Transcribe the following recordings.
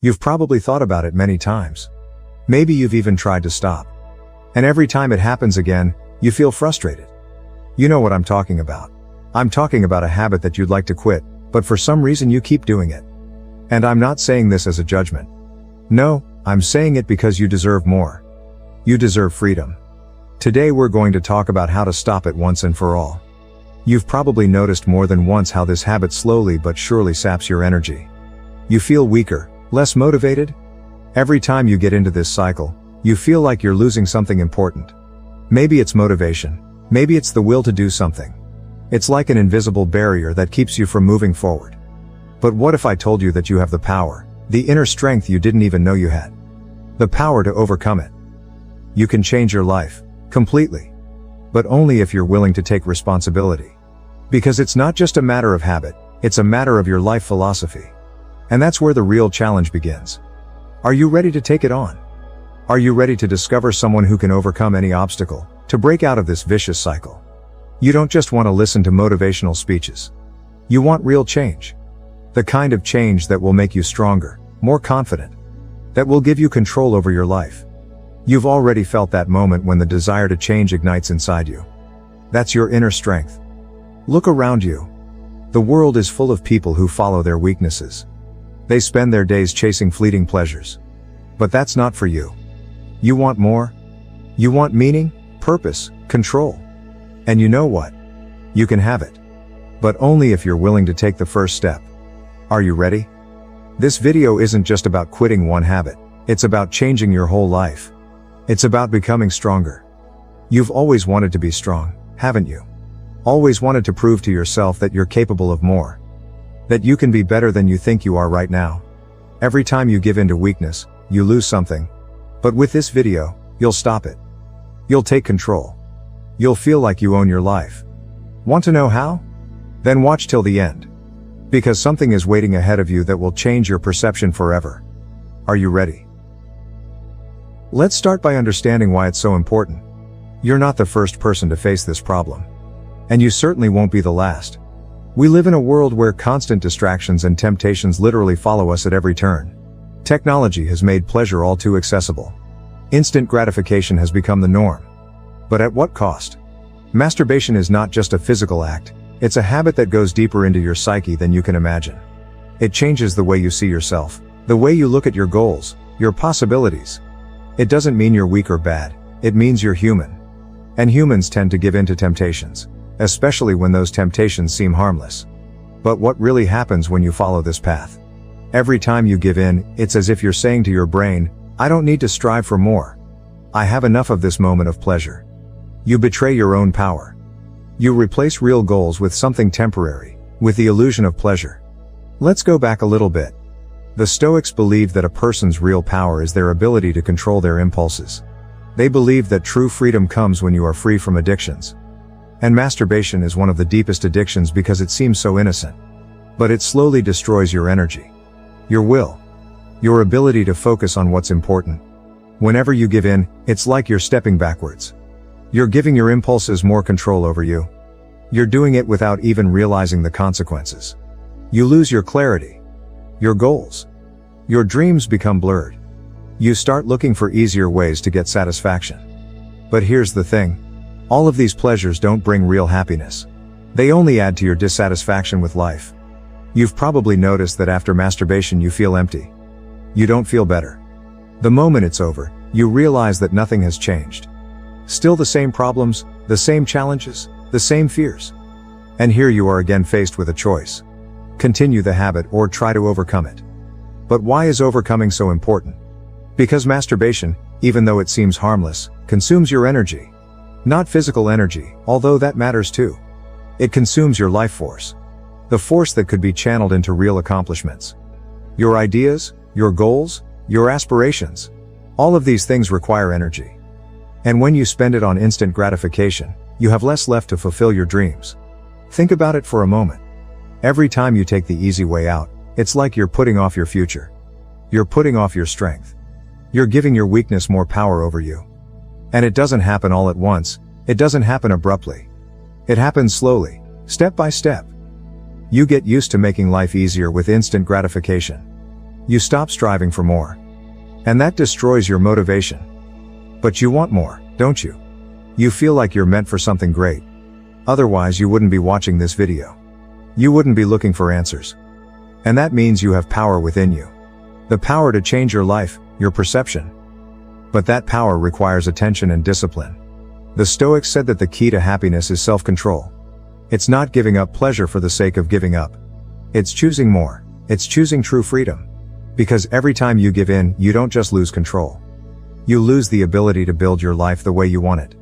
You've probably thought about it many times. Maybe you've even tried to stop. And every time it happens again, you feel frustrated. You know what I'm talking about. I'm talking about a habit that you'd like to quit, but for some reason you keep doing it. And I'm not saying this as a judgment. No, I'm saying it because you deserve more. You deserve freedom. Today we're going to talk about how to stop it once and for all. You've probably noticed more than once how this habit slowly but surely saps your energy. You feel weaker, less motivated? Every time you get into this cycle, you feel like you're losing something important. Maybe it's motivation. Maybe it's the will to do something. It's like an invisible barrier that keeps you from moving forward. But what if I told you that you have the power, the inner strength you didn't even know you had? The power to overcome it. You can change your life, completely. But only if you're willing to take responsibility. Because it's not just a matter of habit, it's a matter of your life philosophy. And that's where the real challenge begins. Are you ready to take it on? Are you ready to discover someone who can overcome any obstacle, to break out of this vicious cycle? You don't just want to listen to motivational speeches. You want real change. The kind of change that will make you stronger, more confident. That will give you control over your life. You've already felt that moment when the desire to change ignites inside you. That's your inner strength. Look around you. The world is full of people who follow their weaknesses. They spend their days chasing fleeting pleasures. But that's not for you. You want more? You want meaning, purpose, control. And you know what? You can have it. But only if you're willing to take the first step. Are you ready? This video isn't just about quitting one habit. It's about changing your whole life. It's about becoming stronger. You've always wanted to be strong, haven't you? Always wanted to prove to yourself that you're capable of more. That you can be better than you think you are right now. Every time you give in to weakness, you lose something. But with this video, you'll stop it. You'll take control. You'll feel like you own your life. Want to know how? Then watch till the end. Because something is waiting ahead of you that will change your perception forever. Are you ready? Let's start by understanding why it's so important. You're not the first person to face this problem. And you certainly won't be the last. We live in a world where constant distractions and temptations literally follow us at every turn. Technology has made pleasure all too accessible. Instant gratification has become the norm. But at what cost? Masturbation is not just a physical act, it's a habit that goes deeper into your psyche than you can imagine. It changes the way you see yourself, the way you look at your goals, your possibilities. It doesn't mean you're weak or bad, it means you're human. And humans tend to give in to temptations, especially when those temptations seem harmless. But what really happens when you follow this path? Every time you give in, it's as if you're saying to your brain, I don't need to strive for more. I have enough of this moment of pleasure. You betray your own power. You replace real goals with something temporary, with the illusion of pleasure. Let's go back a little bit. The Stoics believed that a person's real power is their ability to control their impulses. They believed that true freedom comes when you are free from addictions. And masturbation is one of the deepest addictions because it seems so innocent. But it slowly destroys your energy. Your will. Your ability to focus on what's important. Whenever you give in, it's like you're stepping backwards. You're giving your impulses more control over you. You're doing it without even realizing the consequences. You lose your clarity. Your goals. Your dreams become blurred. You start looking for easier ways to get satisfaction. But here's the thing. All of these pleasures don't bring real happiness. They only add to your dissatisfaction with life. You've probably noticed that after masturbation you feel empty. You don't feel better. The moment it's over, you realize that nothing has changed. Still the same problems, the same challenges, the same fears. And here you are again faced with a choice. Continue the habit or try to overcome it. But why is overcoming so important? Because masturbation, even though it seems harmless, consumes your energy. Not physical energy, although that matters too. It consumes your life force. The force that could be channeled into real accomplishments. Your ideas, your goals, your aspirations. All of these things require energy. And when you spend it on instant gratification, you have less left to fulfill your dreams. Think about it for a moment. Every time you take the easy way out, it's like you're putting off your future. You're putting off your strength. You're giving your weakness more power over you. And it doesn't happen all at once, it doesn't happen abruptly. It happens slowly, step by step. You get used to making life easier with instant gratification. You stop striving for more. And that destroys your motivation. But you want more, don't you? You feel like you're meant for something great. Otherwise you wouldn't be watching this video. You wouldn't be looking for answers. And that means you have power within you. The power to change your life, your perception. But that power requires attention and discipline. The Stoics said that the key to happiness is self-control. It's not giving up pleasure for the sake of giving up. It's choosing more. It's choosing true freedom. Because every time you give in, you don't just lose control. You lose the ability to build your life the way you want it.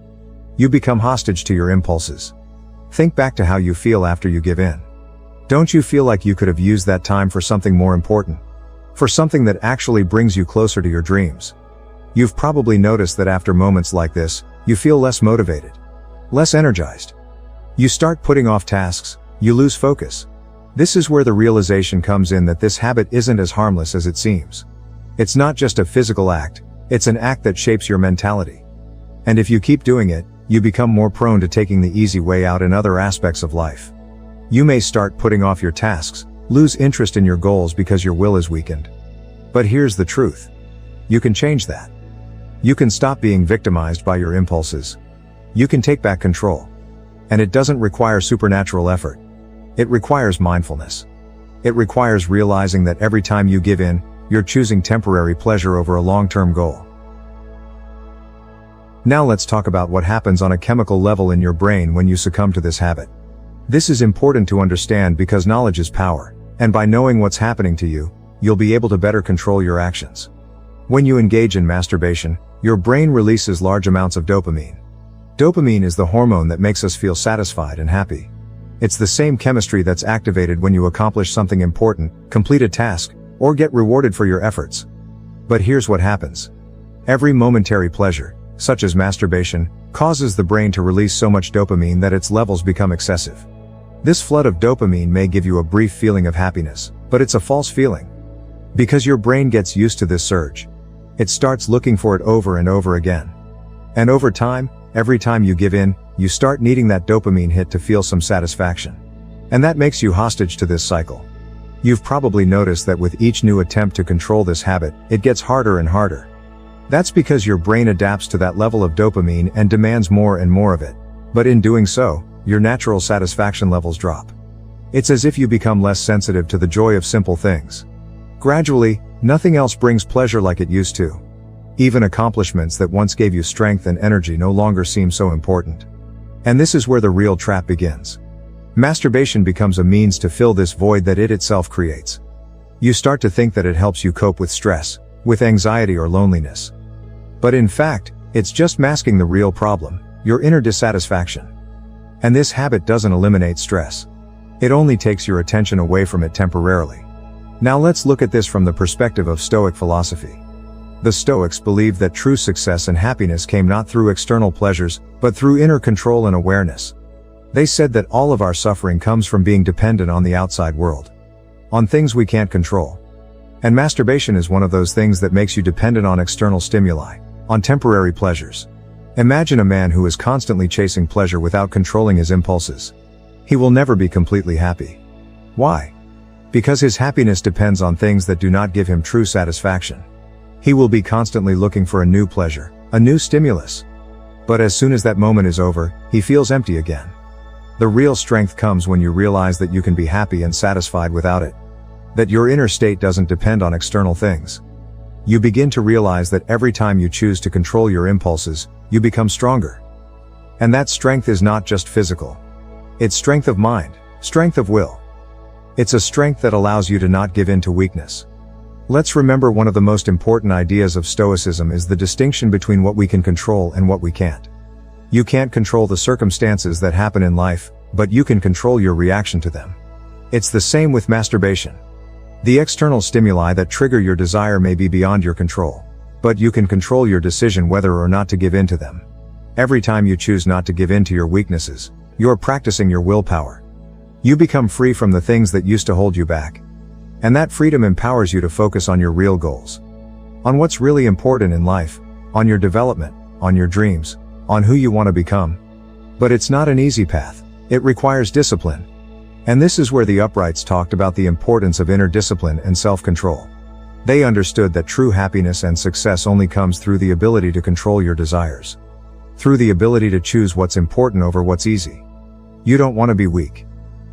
You become hostage to your impulses. Think back to how you feel after you give in. Don't you feel like you could have used that time for something more important? For something that actually brings you closer to your dreams? You've probably noticed that after moments like this, you feel less motivated, less energized. You start putting off tasks, you lose focus. This is where the realization comes in that this habit isn't as harmless as it seems. It's not just a physical act, it's an act that shapes your mentality. And if you keep doing it, you become more prone to taking the easy way out in other aspects of life. You may start putting off your tasks, lose interest in your goals because your will is weakened. But here's the truth. You can change that. You can stop being victimized by your impulses. You can take back control. And it doesn't require supernatural effort. It requires mindfulness. It requires realizing that every time you give in, you're choosing temporary pleasure over a long-term goal. Now let's talk about what happens on a chemical level in your brain when you succumb to this habit. This is important to understand because knowledge is power, and by knowing what's happening to you, you'll be able to better control your actions. When you engage in masturbation, your brain releases large amounts of dopamine. Dopamine is the hormone that makes us feel satisfied and happy. It's the same chemistry that's activated when you accomplish something important, complete a task, or get rewarded for your efforts. But here's what happens. Every momentary pleasure, such as masturbation, causes the brain to release so much dopamine that its levels become excessive. This flood of dopamine may give you a brief feeling of happiness, but it's a false feeling. Because your brain gets used to this surge. It starts looking for it over and over again. And over time, every time you give in, you start needing that dopamine hit to feel some satisfaction. And that makes you hostage to this cycle. You've probably noticed that with each new attempt to control this habit, it gets harder and harder. That's because your brain adapts to that level of dopamine and demands more and more of it. But in doing so, your natural satisfaction levels drop. It's as if you become less sensitive to the joy of simple things. Gradually, nothing else brings pleasure like it used to. Even accomplishments that once gave you strength and energy no longer seem so important. And this is where the real trap begins. Masturbation becomes a means to fill this void that it itself creates. You start to think that it helps you cope with stress, with anxiety or loneliness. But in fact, it's just masking the real problem, your inner dissatisfaction. And this habit doesn't eliminate stress. It only takes your attention away from it temporarily. Now let's look at this from the perspective of Stoic philosophy. The Stoics believed that true success and happiness came not through external pleasures, but through inner control and awareness. They said that all of our suffering comes from being dependent on the outside world. On things we can't control. And masturbation is one of those things that makes you dependent on external stimuli, on temporary pleasures. Imagine a man who is constantly chasing pleasure without controlling his impulses. He will never be completely happy. Why? Because his happiness depends on things that do not give him true satisfaction. He will be constantly looking for a new pleasure, a new stimulus. But as soon as that moment is over, he feels empty again. The real strength comes when you realize that you can be happy and satisfied without it. That your inner state doesn't depend on external things. You begin to realize that every time you choose to control your impulses, you become stronger. And that strength is not just physical. It's strength of mind, strength of will. It's a strength that allows you to not give in to weakness. Let's remember one of the most important ideas of Stoicism is the distinction between what we can control and what we can't. You can't control the circumstances that happen in life, but you can control your reaction to them. It's the same with masturbation. The external stimuli that trigger your desire may be beyond your control, but you can control your decision whether or not to give in to them. Every time you choose not to give in to your weaknesses, you're practicing your willpower. You become free from the things that used to hold you back. And that freedom empowers you to focus on your real goals. On what's really important in life, on your development, on your dreams, on who you want to become. But it's not an easy path. It requires discipline. And this is where the uprights talked about the importance of inner discipline and self-control. They understood that true happiness and success only comes through the ability to control your desires. Through the ability to choose what's important over what's easy. You don't want to be weak.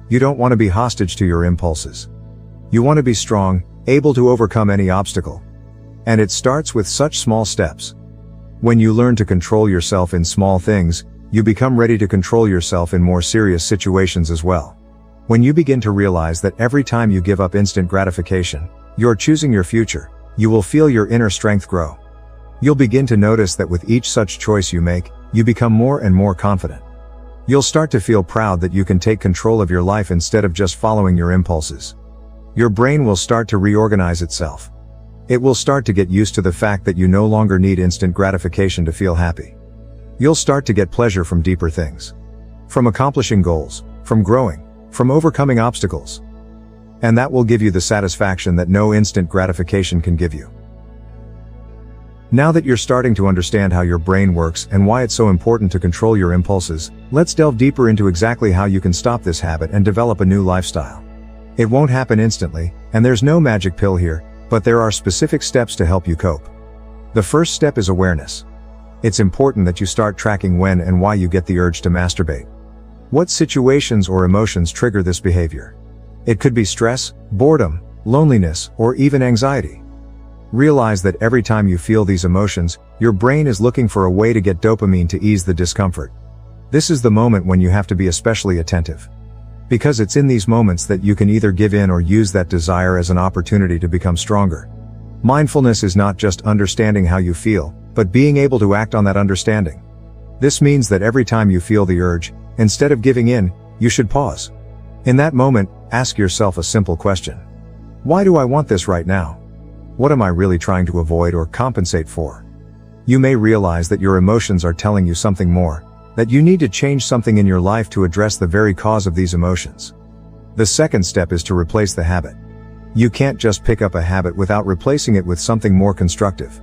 You don't want to be hostage to your impulses. You want to be strong, able to overcome any obstacle. And it starts with such small steps. When you learn to control yourself in small things, you become ready to control yourself in more serious situations as well. When you begin to realize that every time you give up instant gratification, you're choosing your future, you will feel your inner strength grow. You'll begin to notice that with each such choice you make, you become more and more confident. You'll start to feel proud that you can take control of your life instead of just following your impulses. Your brain will start to reorganize itself. It will start to get used to the fact that you no longer need instant gratification to feel happy. You'll start to get pleasure from deeper things. From accomplishing goals, from growing, from overcoming obstacles. And that will give you the satisfaction that no instant gratification can give you. Now that you're starting to understand how your brain works and why it's so important to control your impulses, let's delve deeper into exactly how you can stop this habit and develop a new lifestyle. It won't happen instantly, and there's no magic pill here, but there are specific steps to help you cope. The first step is awareness. It's important that you start tracking when and why you get the urge to masturbate. What situations or emotions trigger this behavior? It could be stress, boredom, loneliness, or even anxiety. Realize that every time you feel these emotions, your brain is looking for a way to get dopamine to ease the discomfort. This is the moment when you have to be especially attentive. Because it's in these moments that you can either give in or use that desire as an opportunity to become stronger. Mindfulness is not just understanding how you feel, but being able to act on that understanding. This means that every time you feel the urge, instead of giving in, you should pause. In that moment, ask yourself a simple question. Why do I want this right now? What am I really trying to avoid or compensate for? You may realize that your emotions are telling you something more, that you need to change something in your life to address the very cause of these emotions. The second step is to replace the habit. You can't just pick up a habit without replacing it with something more constructive.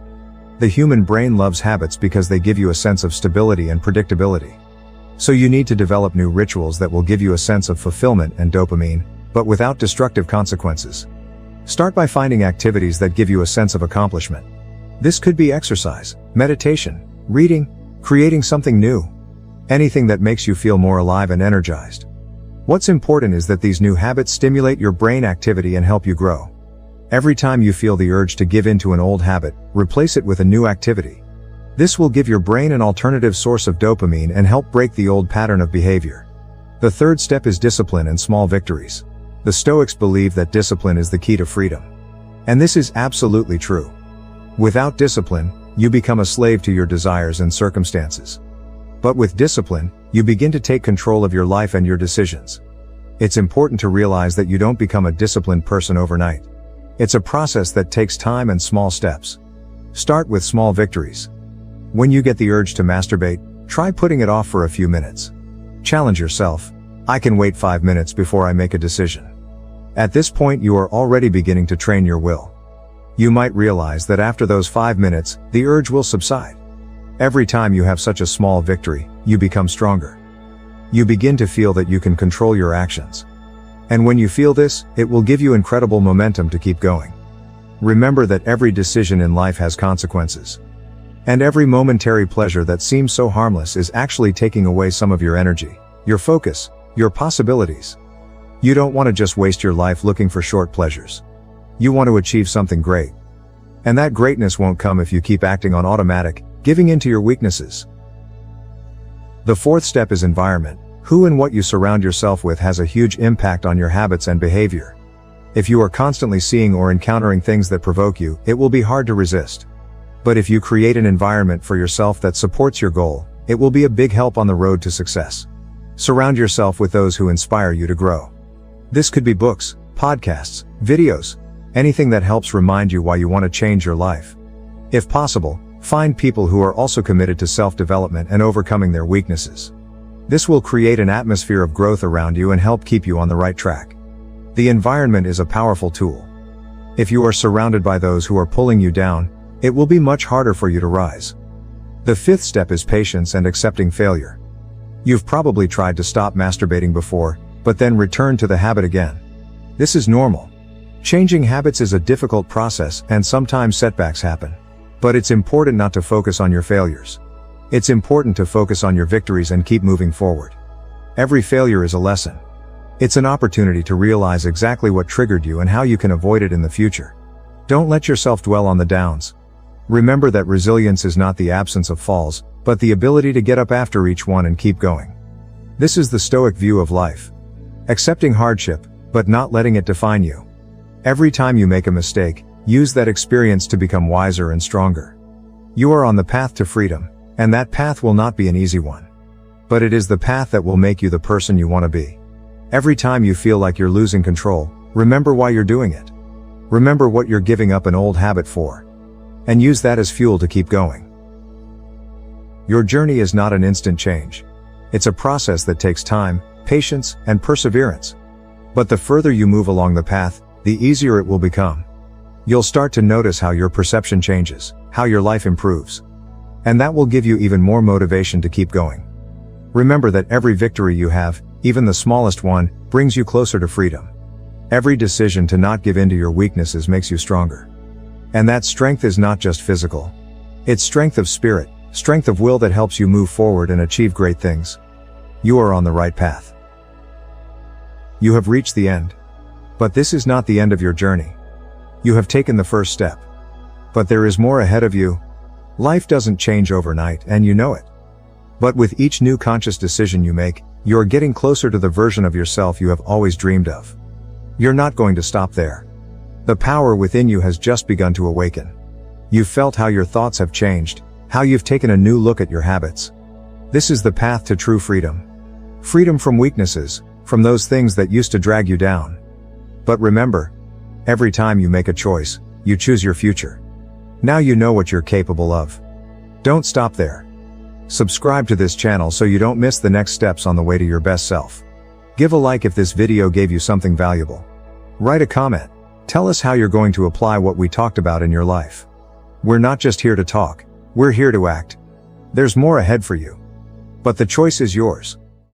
The human brain loves habits because they give you a sense of stability and predictability. So you need to develop new rituals that will give you a sense of fulfillment and dopamine, but without destructive consequences. Start by finding activities that give you a sense of accomplishment. This could be exercise, meditation, reading, creating something new. Anything that makes you feel more alive and energized. What's important is that these new habits stimulate your brain activity and help you grow. Every time you feel the urge to give in to an old habit, replace it with a new activity. This will give your brain an alternative source of dopamine and help break the old pattern of behavior. The third step is discipline and small victories. The Stoics believe that discipline is the key to freedom. And this is absolutely true. Without discipline, you become a slave to your desires and circumstances. But with discipline, you begin to take control of your life and your decisions. It's important to realize that you don't become a disciplined person overnight. It's a process that takes time and small steps. Start with small victories. When you get the urge to masturbate, try putting it off for a few minutes. Challenge yourself. I can wait 5 minutes before I make a decision. At this point you are already beginning to train your will. You might realize that after those 5 minutes, the urge will subside. Every time you have such a small victory, you become stronger. You begin to feel that you can control your actions. And when you feel this, it will give you incredible momentum to keep going. Remember that every decision in life has consequences. And every momentary pleasure that seems so harmless is actually taking away some of your energy, your focus, your possibilities. You don't want to just waste your life looking for short pleasures. You want to achieve something great. And that greatness won't come if you keep acting on automatic, giving in to your weaknesses. The fourth step is environment. Who and what you surround yourself with has a huge impact on your habits and behavior. If you are constantly seeing or encountering things that provoke you, it will be hard to resist. But if you create an environment for yourself that supports your goal, it will be a big help on the road to success. Surround yourself with those who inspire you to grow. This could be books, podcasts, videos, anything that helps remind you why you want to change your life. If possible, find people who are also committed to self-development and overcoming their weaknesses. This will create an atmosphere of growth around you and help keep you on the right track. The environment is a powerful tool. If you are surrounded by those who are pulling you down, it will be much harder for you to rise. The fifth step is patience and accepting failure. You've probably tried to stop masturbating before, but then returned to the habit again. This is normal. Changing habits is a difficult process and sometimes setbacks happen. But it's important not to focus on your failures. It's important to focus on your victories and keep moving forward. Every failure is a lesson. It's an opportunity to realize exactly what triggered you and how you can avoid it in the future. Don't let yourself dwell on the downs. Remember that resilience is not the absence of falls, but the ability to get up after each one and keep going. This is the Stoic view of life. Accepting hardship, but not letting it define you. Every time you make a mistake, use that experience to become wiser and stronger. You are on the path to freedom, and that path will not be an easy one. But it is the path that will make you the person you want to be. Every time you feel like you're losing control, remember why you're doing it. Remember what you're giving up an old habit for. And use that as fuel to keep going. Your journey is not an instant change. It's a process that takes time, patience, and perseverance. But the further you move along the path, the easier it will become. You'll start to notice how your perception changes, how your life improves. And that will give you even more motivation to keep going. Remember that every victory you have, even the smallest one, brings you closer to freedom. Every decision to not give in to your weaknesses makes you stronger. And that strength is not just physical. It's strength of spirit, strength of will that helps you move forward and achieve great things. You are on the right path. You have reached the end. But this is not the end of your journey. You have taken the first step. But there is more ahead of you. Life doesn't change overnight, and you know it. But with each new conscious decision you make, you are getting closer to the version of yourself you have always dreamed of. You're not going to stop there. The power within you has just begun to awaken. You've felt how your thoughts have changed, how you've taken a new look at your habits. This is the path to true freedom. Freedom from weaknesses, from those things that used to drag you down. But remember, every time you make a choice, you choose your future. Now you know what you're capable of. Don't stop there. Subscribe to this channel so you don't miss the next steps on the way to your best self. Give a like if this video gave you something valuable. Write a comment. Tell us how you're going to apply what we talked about in your life. We're not just here to talk, we're here to act. There's more ahead for you. But the choice is yours.